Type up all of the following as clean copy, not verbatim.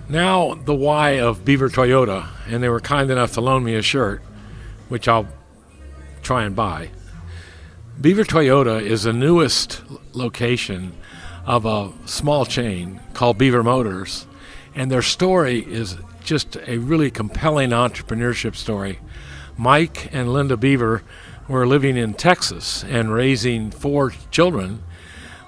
Now the why of Beaver Toyota, and they were kind enough to loan me a shirt, which I'll try and buy. Beaver Toyota is the newest location of a small chain called Beaver Motors, and their story is just a really compelling entrepreneurship story. Mike and Linda Beaver were living in Texas and raising 4 children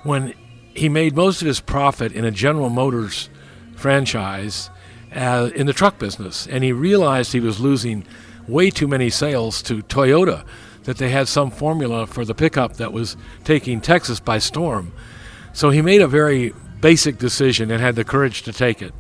when he made most of his profit in a General Motors franchise in the truck business, and he realized he was losing way too many sales to Toyota, that they had some formula for the pickup that was taking Texas by storm. So he made a very basic decision and had the courage to take it,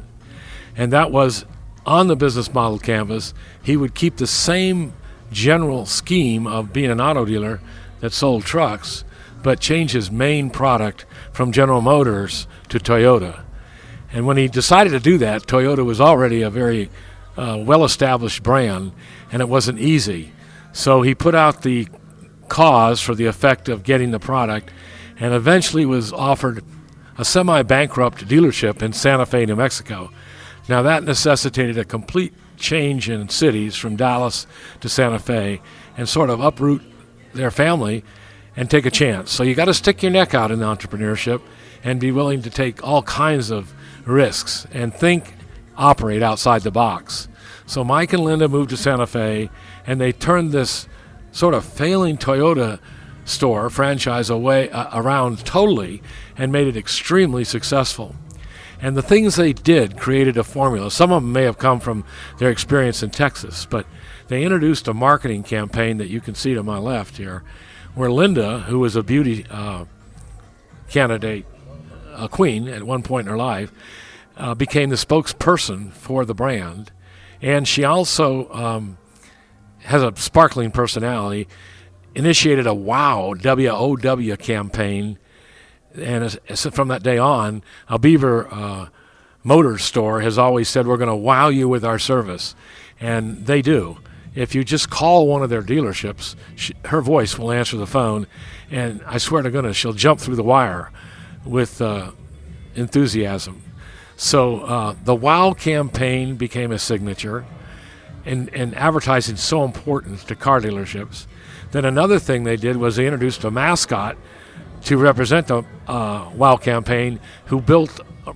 and that was on the business model canvas. He would keep the same general scheme of being an auto dealer that sold trucks, but change his main product from General Motors to Toyota. And when he decided to do that, Toyota was already a very well-established brand, and it wasn't easy. So he put out the cause for the effect of getting the product, and eventually was offered a semi-bankrupt dealership in Santa Fe, New Mexico. Now that necessitated a complete change in cities from Dallas to Santa Fe and sort of uproot their family and take a chance. So you got to stick your neck out in entrepreneurship and be willing to take all kinds of risks and operate outside the box. So Mike and Linda moved to Santa Fe, and they turned this sort of failing Toyota store franchise around totally and made it extremely successful. And the things they did created a formula. Some of them may have come from their experience in Texas, but they introduced a marketing campaign that you can see to my left here, where Linda, who was a beauty candidate, a queen at one point in her life, became the spokesperson for the brand. And she also has a sparkling personality, initiated a WOW, W-O-W campaign, and from that day on, a Beaver Motors store has always said, we're going to wow you with our service. And they do. If you just call one of their dealerships, her voice will answer the phone, and I swear to goodness, she'll jump through the wire with enthusiasm. So the WOW campaign became a signature, and advertising is so important to car dealerships. Then another thing they did was they introduced a mascot to represent the WOW campaign, who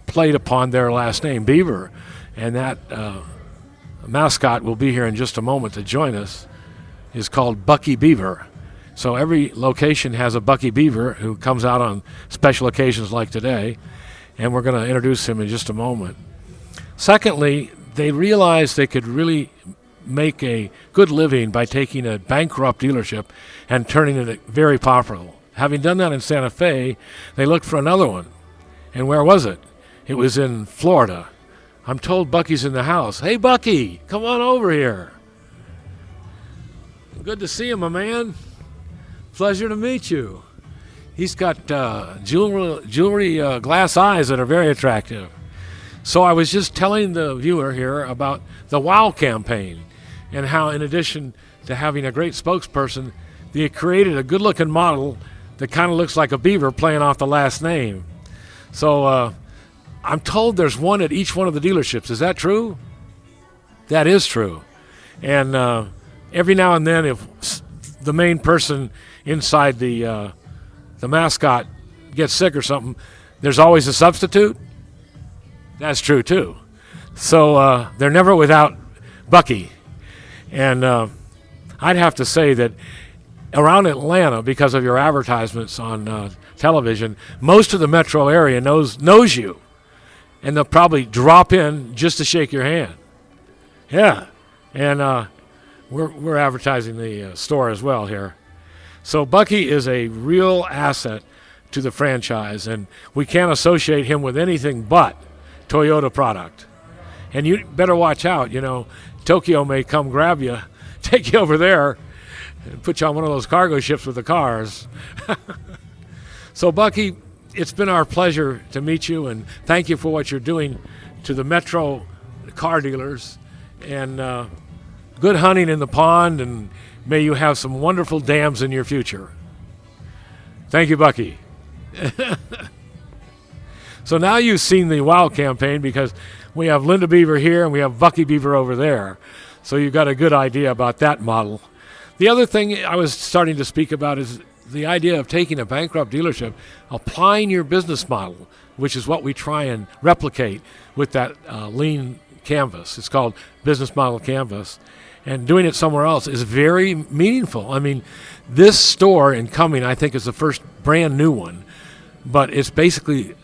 played upon their last name, Beaver. And that mascot will be here in just a moment to join us, is called Bucky Beaver. So every location has a Bucky Beaver who comes out on special occasions like today, and we're going to introduce him in just a moment. Secondly, they realized they could really make a good living by taking a bankrupt dealership and turning it very profitable. Having done that in Santa Fe, they looked for another one. And where was it? It was in Florida. I'm told Bucky's in the house. Hey, Bucky, come on over here. Good to see you, my man. Pleasure to meet you. He's got jewelry glass eyes that are very attractive. So I was just telling the viewer here about the WOW campaign and how, in addition to having a great spokesperson, they created a good-looking model that kind of looks like a beaver playing off the last name. So I'm told there's one at each one of the dealerships. Is that true? That is true. And every now and then, if the main person inside the mascot gets sick or something, there's always a substitute. That's true too. So they're never without Bucky. And I'd have to say that around Atlanta, because of your advertisements on television, most of the metro area knows you, and they'll probably drop in just to shake your hand. Yeah, and we're advertising the store as well here. So Bucky is a real asset to the franchise, and we can't associate him with anything but Toyota product. And you better watch out. You know, Tokyo may come grab you, take you over there, and put you on one of those cargo ships with the cars. So, Bucky, it's been our pleasure to meet you, and thank you for what you're doing to the metro car dealers. And good hunting in the pond, and may you have some wonderful dams in your future. Thank you, Bucky. So now you've seen the WOW campaign, because we have Linda Beaver here and we have Bucky Beaver over there. So you've got a good idea about that model. The other thing I was starting to speak about is the idea of taking a bankrupt dealership, applying your business model, which is what we try and replicate with that lean canvas. It's called Business Model Canvas. And doing it somewhere else is very meaningful. I mean, this store in Cumming, I think, is the first brand new one, but it's basically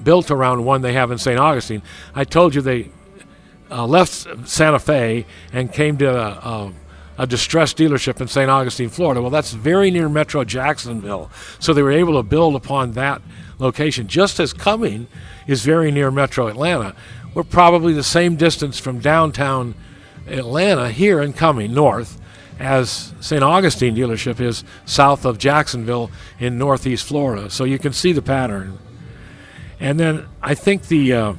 built around one they have in St. Augustine. I told you they left Santa Fe and came to a distressed dealership in St. Augustine, Florida. Well, that's very near Metro Jacksonville, so they were able to build upon that location. Just as Cumming is very near Metro Atlanta, we're probably the same distance from downtown Atlanta here in Cumming, north, as St. Augustine dealership is south of Jacksonville in northeast Florida. So you can see the pattern. And then I think the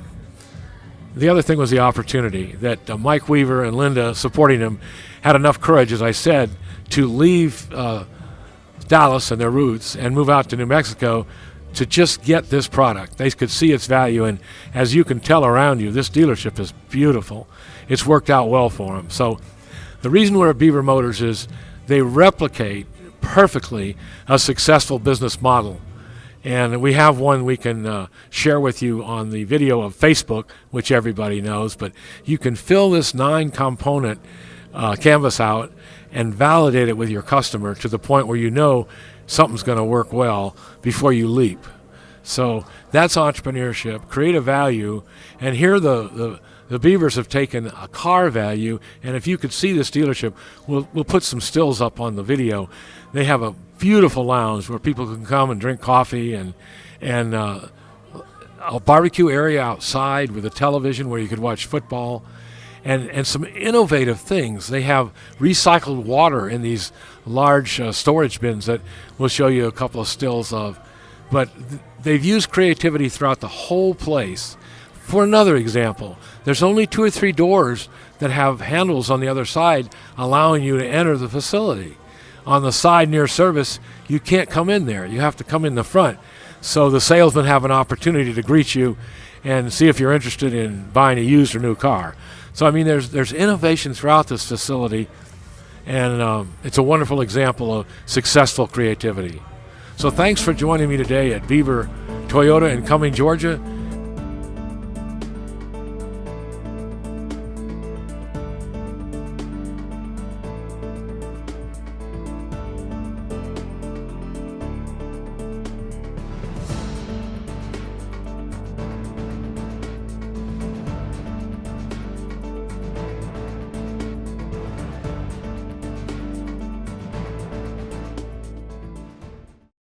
other thing was the opportunity that Mike Weaver and Linda, supporting him, had enough courage, as I said, to leave Dallas and their roots and move out to New Mexico to just get this product. They could see its value, and as you can tell around you, this dealership is beautiful. It's worked out well for them. So the reason we're at Beaver Motors is they replicate perfectly a successful business model. And we have one we can share with you on the video of Facebook, which everybody knows, but you can fill this 9-component canvas out and validate it with your customer to the point where you know something's going to work well before you leap. So that's entrepreneurship, create a value, and here the Beavers have taken a car value, and if you could see this dealership, we'll put some stills up on the video. They have a beautiful lounge where people can come and drink coffee, and a barbecue area outside with a television where you could watch football, and some innovative things. They have recycled water in these large storage bins that we'll show you a couple of stills of. But they've used creativity throughout the whole place. For another example, there's only 2 or 3 doors that have handles on the other side allowing you to enter the facility. On the side near service, you can't come in there. You have to come in the front. So the salesmen have an opportunity to greet you and see if you're interested in buying a used or new car. So, I mean, there's innovation throughout this facility, and it's a wonderful example of successful creativity. So thanks for joining me today at Beaver Toyota in Cumming, Georgia.